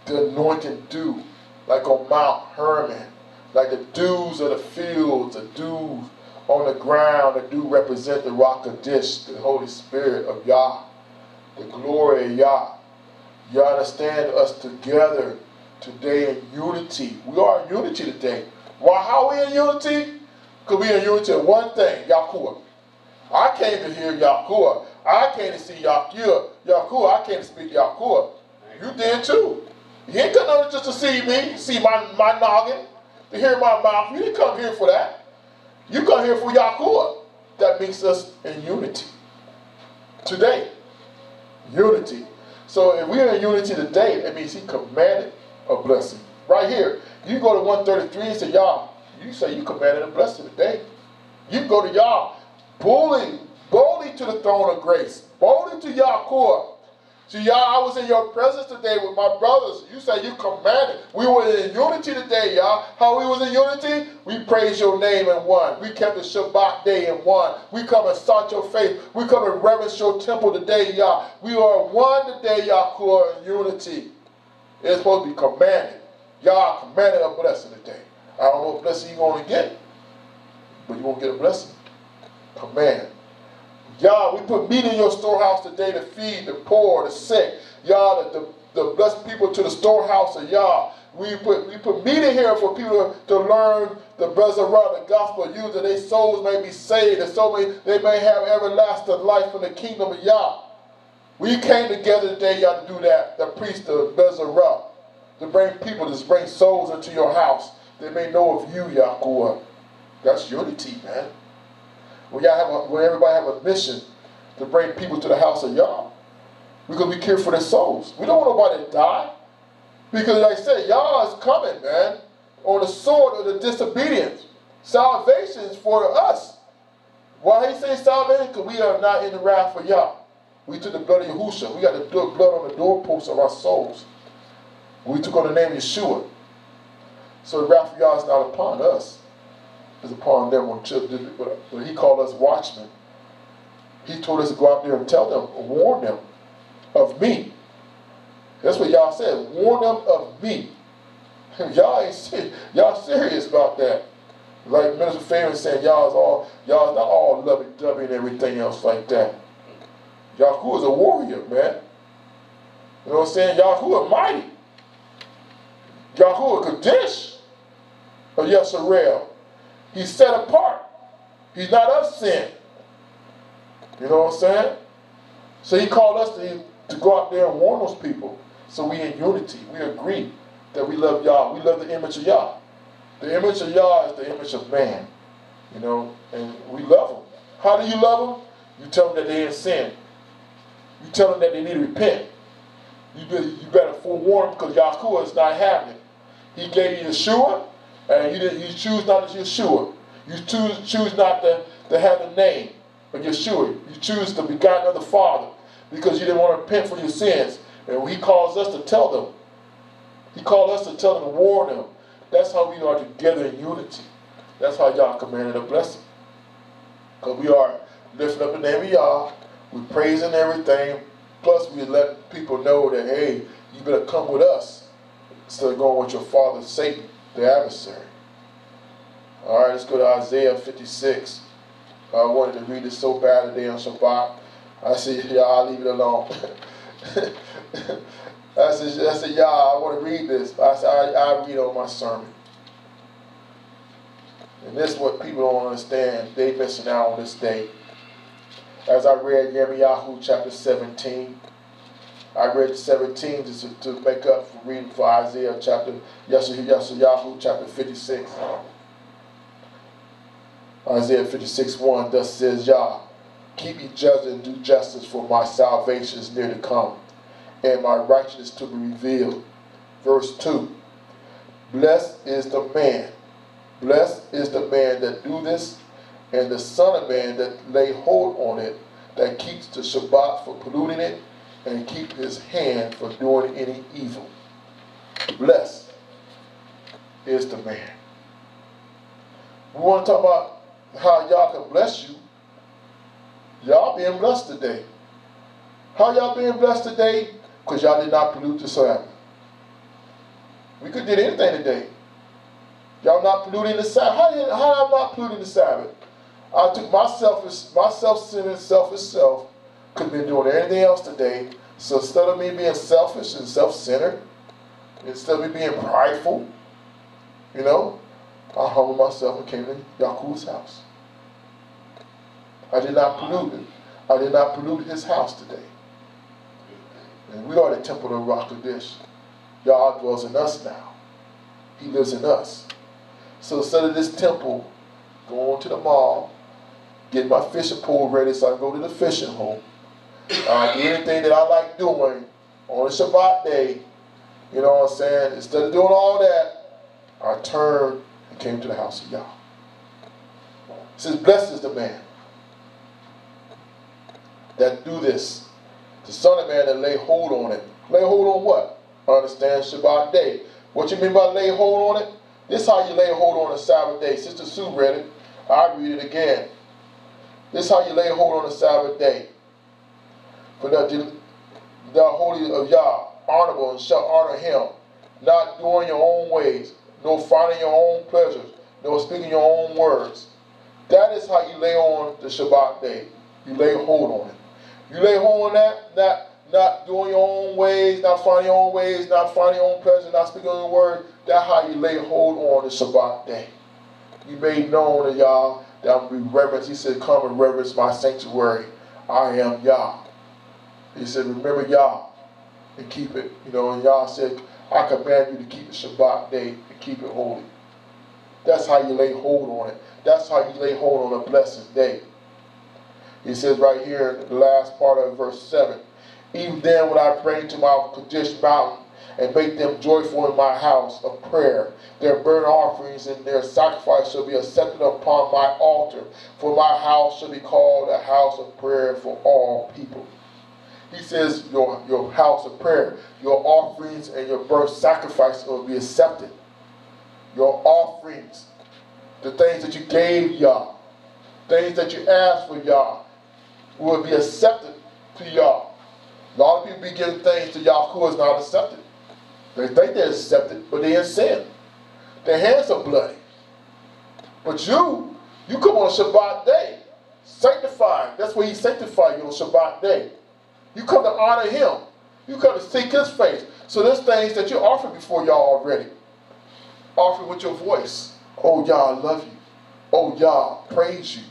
The anointing dew, like on Mount Hermon, like the dews of the fields, the dews on the ground, the dew represent the rock of dish, the Holy Spirit of Yah, the glory of Yah. You understand, us together today in unity. We are in unity today. Why? How are we in unity? Because we are in unity of one thing, Yahuwah. I came to hear Yahuwah. I came to see Yahuwah. I came to speak Yahuwah. You did too. You ain't come just to see me, see my noggin, to hear my mouth. You didn't come here for that. You come here for Yahuwah. That makes us in unity today. Unity. So if we're in unity today, that means he commanded a blessing. Right here. You go to 133 and say, Yah, you say you commanded a blessing today. You go to Yah boldly to the throne of grace. Boldly to Yahuwah. See, Yah, I was in your presence today with my brothers. You say you commanded. We were in unity today, Yah. How we was in unity? We praise your name in one. We kept the Shabbat day in one. We come and sought your face. We come and reverence your temple today, Yah. We are one today, Yahuwah, in unity. It's supposed to be commanded. Yah commanded a blessing today. I don't know what blessing you're going to get, but you're going to get a blessing. Command. Yah, we put meat in your storehouse today to feed the poor, the sick. Yah, the blessed people to the storehouse of Yah. We put meat in here for people to learn the Bezerah, the gospel of you, that their souls may be saved, that they may have everlasting life in the kingdom of Yah. We came together today, Yah, to do that. The priest, the Bezerah, to bring people, to bring souls into your house. They may know of you, Yahuwah. That's unity, man. When everybody have a mission to bring people to the house of Yah, because we care for their souls. We don't want nobody to die. Because like I said, Yah is coming, man, on the sword of the disobedience. Salvation is for us. Why he say salvation? Because we are not in the wrath of Yah. We took the blood of Yahusha. We got the blood on the doorposts of our souls. We took on the name of Yeshua. So the wrath of Yah is not upon us. It's upon them on children. But he called us watchmen. He told us to go out there and tell them, warn them of me. That's what Yah said. Warn them of me. Y'all serious about that. Like Minister Favorite said, y'all is not all lovey-dovey and everything else like that. Yahuwah is a warrior, man. You know what I'm saying? Yahuwah mighty. Yahuwah Kadesh of Yisrael. He's set apart. He's not of sin. You know what I'm saying? So he called us to go out there and warn those people. So we in unity. We agree that we love Yah. We love the image of Yah. The image of Yah is the image of man. You know, and we love them. How do you love them? You tell them that they're in sin. You tell them that they need to repent. You better forewarn them because Yahuwah is not having it. He gave you Yeshua, and you choose not to Yeshua. You choose not to have the name of Yeshua. You choose the begotten of the Father because you didn't want to repent for your sins. And he calls us to tell them. He called us to tell them, to warn them. That's how we are together in unity. That's how Yah commanded a blessing. Because we are lifting up the name of Yah. We're praising everything. Plus, we let people know that, hey, you better come with us instead of going with your father, Satan, the adversary. All right, let's go to Isaiah 56. I wanted to read this so bad today on Shabbat. I said, Yah, I'll leave it alone. I said, Yah, I want to read this. I said, I'll read on my sermon. And this is what people don't understand. They missing out on this day. As I read Yirmiyahu chapter 17, I read 17 to make up for reading for Isaiah chapter Yeshayahu chapter 56. Isaiah 56:1, thus says Yah, Keep ye judgment and do justice, for my salvation is near to come, and my righteousness to be revealed. Verse 2. Blessed is the man that do this, and the son of man that lay hold on it, that keeps the Shabbat from polluting it, and keep his hand from doing any evil. Blessed is the man. We want to talk about how y'all can bless you. Y'all being blessed today. How y'all being blessed today? Because y'all did not pollute the Sabbath. We could did anything today. Y'all not polluting the Sabbath. How I'm not polluting the Sabbath? I took my self-centered, selfish self, could have been doing anything else today. So instead of me being selfish and self-centered, instead of me being prideful, I humbled myself and came to Yahuwah's house. I did not pollute it. I did not pollute his house today. And we are the temple of Ruach Kodesh. Yah dwells in us now. He lives in us. So instead of this temple, going to the mall, getting my fishing pole ready so I can go to the fishing hole, do anything that I like doing on a Shabbat day, you know what I'm saying? Instead of doing all that, I turned and came to the house of Yah. It says, blessed is the man that do this. The son of man that lay hold on it. Lay hold on what? Understand Shabbat day. What you mean by lay hold on it? This is how you lay hold on a Sabbath day. Sister Sue read it. I read it again. This is how you lay hold on a Sabbath day. For the holy of Yah, honorable, and shall honor him, not doing your own ways, nor finding your own pleasures, nor speaking your own words. That is how you lay on the Shabbat day. You lay hold on it. You lay hold on that, not doing your own ways, not finding your own ways, not finding your own pleasure, not speaking your own word. That's how you lay hold on the Shabbat day. You made known to Yah that I'm going to be reverenced. He said, come and reverence my sanctuary. I am Yah. He said, remember Yah and keep it. And Yah said, I command you to keep the Shabbat day and keep it holy. That's how you lay hold on it. That's how you lay hold on a blessed day. He says right here in the last part of verse 7, even then when I bring to my Kadesh mountain and make them joyful in my house of prayer, their burnt offerings and their sacrifice shall be accepted upon my altar, for my house shall be called a house of prayer for all people. He says your house of prayer, your offerings and your burnt sacrifice will be accepted. Your offerings, the things that you gave Yah, things that you asked for Yah, will be accepted to Yah. A lot of people be giving things to Yah who is not accepted. They think they're accepted, but they're in sin. Their hands are bloody. But you come on a Shabbat day, sanctified. That's where he sanctified you on Shabbat day. You come to honor him. You come to seek his face. So there's things that you offer before Yah already. Offer with your voice. Oh, Yah, I love you. Oh, Yah, praise you.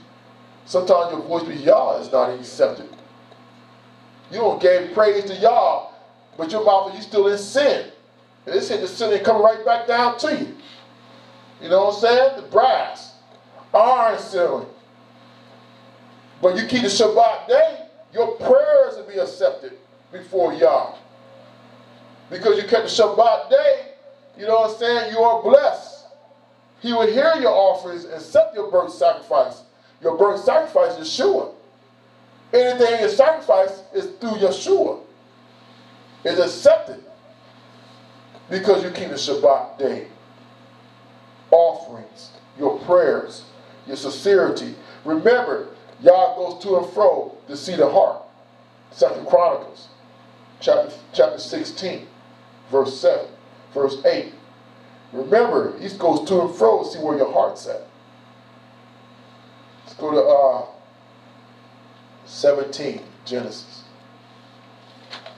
Sometimes your voice with Yah is not accepted. You don't give praise to Yah, but your mouth, you still in sin. And this hit the sin and come right back down to you. You know what I'm saying? The brass, iron ceiling. But you keep the Shabbat day, your prayers will be accepted before Yah. Because you kept the Shabbat day, you know what I'm saying? You are blessed. He will hear your offerings and accept your burnt sacrifice. Your burnt sacrifice is Yeshua. Anything you sacrifice is through Yeshua. It's accepted because you keep the Shabbat day. Offerings, your prayers, your sincerity. Remember, Yah goes to and fro to see the heart. 2 Chronicles, chapter 16, verse 7, verse 8. Remember, he goes to and fro to see where your heart's at. Let's go to 17, Genesis.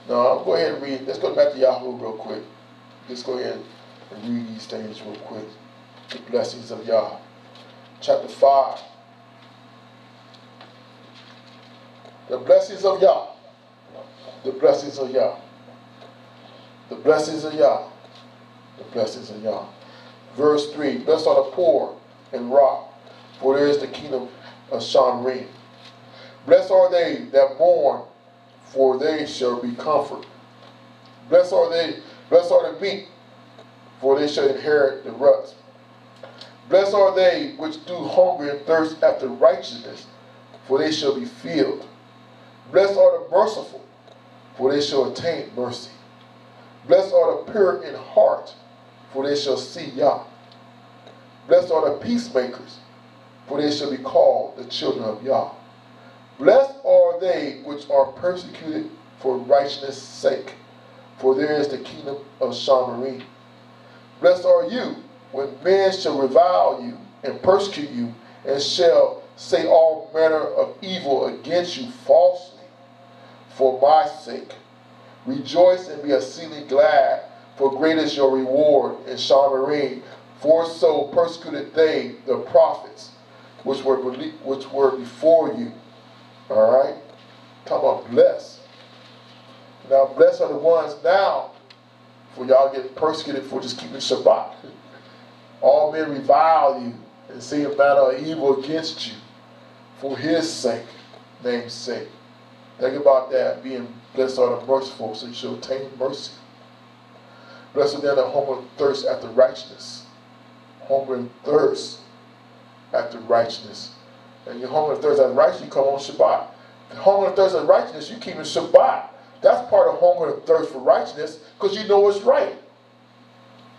No, I'll go ahead and read. Let's go back to Yahoo real quick. Let's go ahead and read these things real quick. The blessings of Yah. Chapter 5. The blessings of Yah. The blessings of Yah. The blessings of Yah. The blessings of Yah. Verse 3. Blessed are the poor in rock, for there is the kingdom of Shamrim. Blessed are they that mourn, for they shall be comforted. Blessed are the meek, for they shall inherit the rest. Blessed are they which do hunger and thirst after righteousness, for they shall be filled. Blessed are the merciful, for they shall attain mercy. Blessed are the pure in heart, for they shall see Yah. Blessed are the peacemakers, for they shall be called the children of Yah. Blessed are they which are persecuted for righteousness' sake, for there is the kingdom of Shamarim. Blessed are you when men shall revile you and persecute you, and shall say all manner of evil against you falsely for my sake. Rejoice and be exceedingly glad, for great is your reward in Shamarim. For so persecuted they the prophets which were before you. All right? Talk about blessed. Now, blessed are the ones now, for y'all get persecuted for just keeping Shabbat. All men revile you and say a manner of evil against you for his sake, name's sake. Think about that, being blessed are the merciful, so you shall obtain mercy. Blessed are they that hunger and thirst after righteousness. Hunger and thirst after righteousness. And your hunger and thirst after righteousness, you come on Shabbat. The hunger and thirst after righteousness, you keep in Shabbat. That's part of hunger and thirst for righteousness, because you know it's right.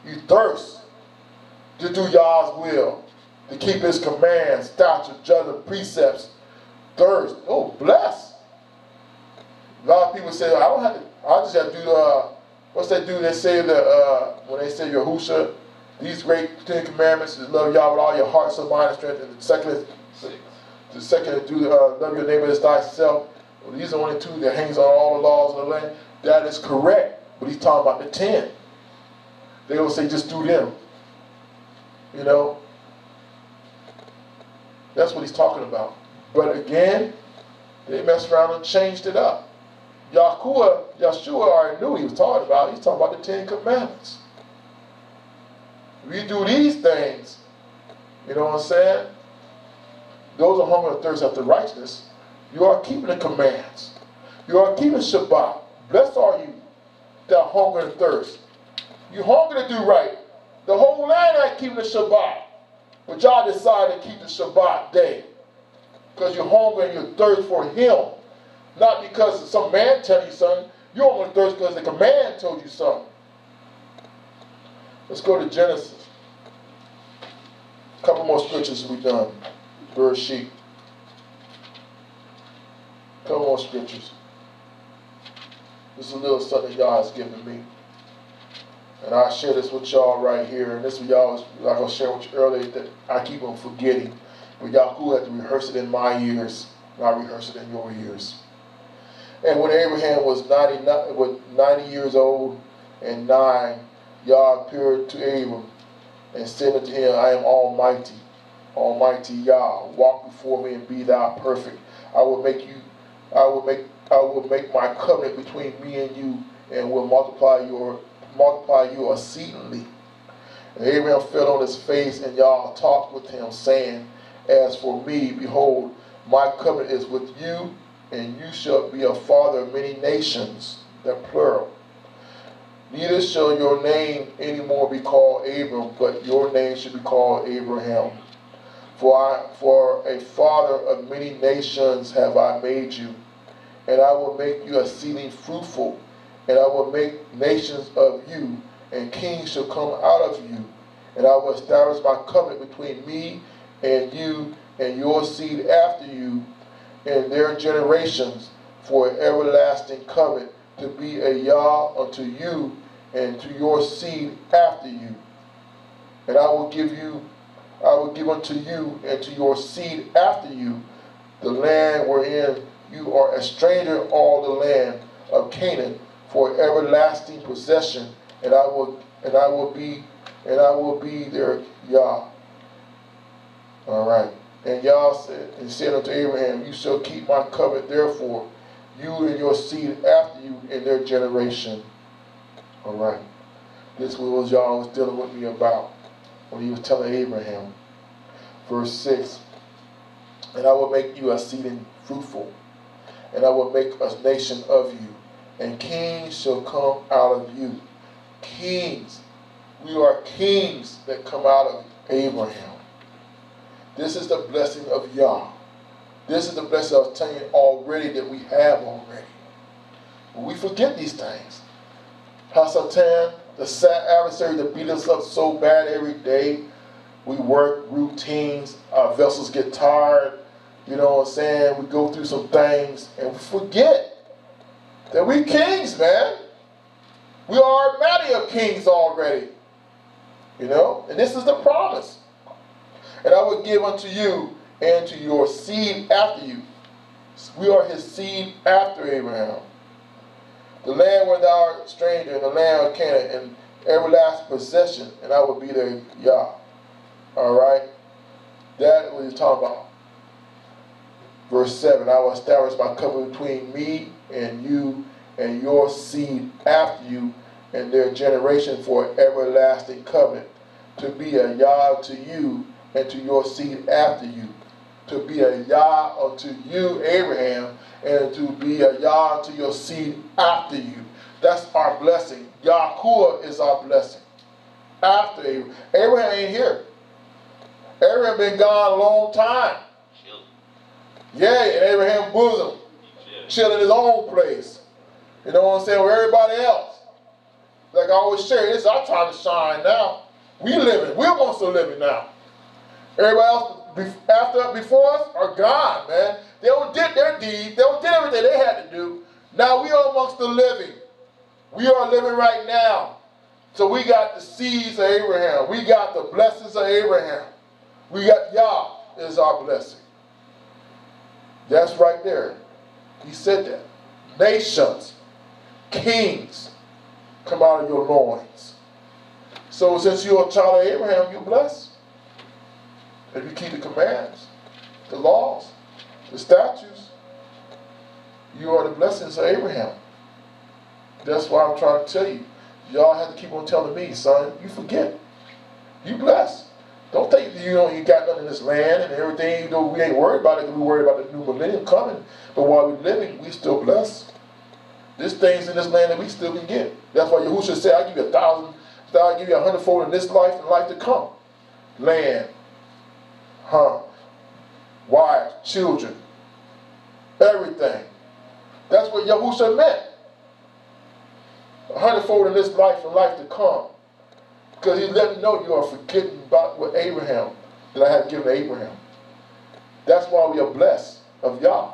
You thirst to do Yah's will, to keep his commands, statutes, judgments, precepts. Thirst. Oh, blessed. A lot of people say, I just have to do what's that dude they say when they say Yahusha, these great 10 commandments is love Yah with all your heart, soul, mind, and strength. And the second is love your neighbor as thyself. Well, these are the only two that hangs on all the laws of the land. That is correct. But he's talking about the 10. They will say just do them. You know? That's what he's talking about. But again, they messed around and changed it up. Yahshua already knew he was talking about. He's talking about the 10 commandments. If you do these things, you know what I'm saying? Those are hunger and thirst after righteousness. You are keeping the commands. You are keeping Shabbat. Blessed are you that hunger and thirst. You hunger to do right. The whole land ain't keeping the Shabbat. But y'all decided to keep the Shabbat day. Because you hunger and you thirst for him. Not because some man tell you something. You hunger and thirst because the command told you something. Let's go to Genesis. A couple more scriptures we've done. Bereshit. A couple more scriptures. This is a little something y'all has given me. And I share this with y'all right here. And this is y'all, like I was sharing with you earlier, that I keep on forgetting. But Yahuwah had to rehearse it in my ears. And I rehearse it in your ears. And when Abraham was 90 years old and 9, Yah appeared to Abram and said unto him, I am Almighty, Almighty Yah. Walk before me and be thou perfect. I will make my covenant between me and you, and will multiply you exceedingly. And Abraham fell on his face, and Yah talked with him, saying, As for me, behold, my covenant is with you, and you shall be a father of many nations, that plural. Neither shall your name any more be called Abram, but your name shall be called Abraham. For a father of many nations have I made you, and I will make you exceeding fruitful, and I will make nations of you, and kings shall come out of you, and I will establish my covenant between me and you and your seed after you and their generations for an everlasting covenant, to be a Yah unto you and to your seed after you. And I will give unto you and to your seed after you the land wherein you are a stranger, all the land of Canaan, for everlasting possession, and I will be their Yah. All right. And Yah said unto Abraham, You shall keep my covenant, therefore, you and your seed after you in their generation. All right. This was Yah was dealing with me about when he was telling Abraham. Verse 6. And I will make you exceeding fruitful. And I will make a nation of you, and kings shall come out of you. Kings. We are kings that come out of Abraham. This is the blessing of Yah. This is the blessing I was telling you already that we have already. But we forget these things. Hasatan, the adversary that beat us up so bad every day. We work routines. Our vessels get tired. You know what I'm saying? We go through some things and we forget that we kings, man. We are already of kings already. You know? And this is the promise. And I will give unto you and to your seed after you. We are his seed after Abraham. The land where thou art a stranger, and the land of Canaan, and everlasting possession, and I will be their Yah. Alright? That is what he's talking about. Verse 7, I will establish my covenant between me and you and your seed after you and their generation for an everlasting covenant, to be a Yah to you and to your seed after you. To be a Yah unto you, Abraham, and to be a Yah unto your seed after you. That's our blessing. Yahuwah is our blessing. After Abraham. Abraham ain't here. Abraham been gone a long time. Yeah, in Abraham's bosom. Chilling in his own place. You know what I'm saying? With everybody else. Like I always share, it's our time to shine now. We living. We're amongst the living now. Everybody else before us are gone, man. They did their deeds. They did everything they had to do. Now we are amongst the living. We are living right now. So we got the seeds of Abraham. We got the blessings of Abraham. We got Yah is our blessing. That's right there. He said that. Nations, kings, come out of your loins. So since you're a child of Abraham, you're blessed. If you keep the commands, the laws, the statutes, you are the blessings of Abraham. That's why I'm trying to tell you. Y'all have to keep on telling me, son, you forget. You blessed. Don't think you got nothing in this land and everything. We ain't worried about it because we're worried about the new millennium coming. But while we're living, we still blessed. There's things in this land that we still can get. That's why Yahushua said, I'll give you 1,000, I'll give you 100-fold in this life and life to come. Land, wives, children, everything. That's what Yahushua meant. 100-fold in this life and life to come. Because he let me know you are forgetting about what Abraham, that I have given to Abraham. That's why we are blessed of Yah.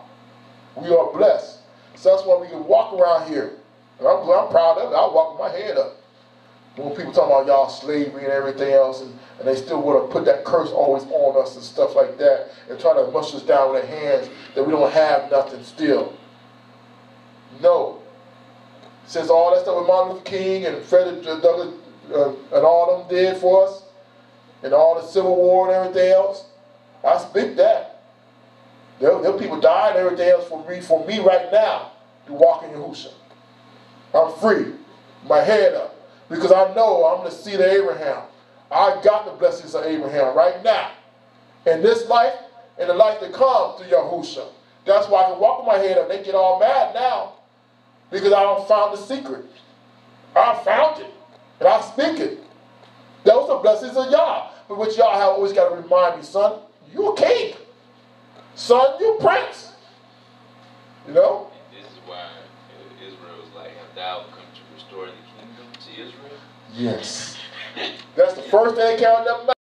We are blessed. So that's why we can walk around here. And I'm proud of it. I walk with my head up. When people talk about y'all slavery and everything else, and they still want to put that curse always on us and stuff like that, and try to mush us down with their hands that we don't have nothing still. No. Since all that stuff with Martin Luther King and Frederick Douglass and all them did for us, and all the Civil War and everything else, I speak that. There people died and everything else for me right now to walk in Yahushua. I'm free, my head up, because I know I'm the seed of Abraham. I got the blessings of Abraham right now. In this life and the life to come through Yahushua. That's why I can walk with my head up. They get all mad now because I don't found the secret. I found it. And I speak it. Those are blessings of Yah. But what y'all have always got to remind me, son, you a king. Son, you a prince. You know? And this is why Israel is like, have thou come to restore the kingdom to Israel? Yes. That's the first thing that came out of that mouth.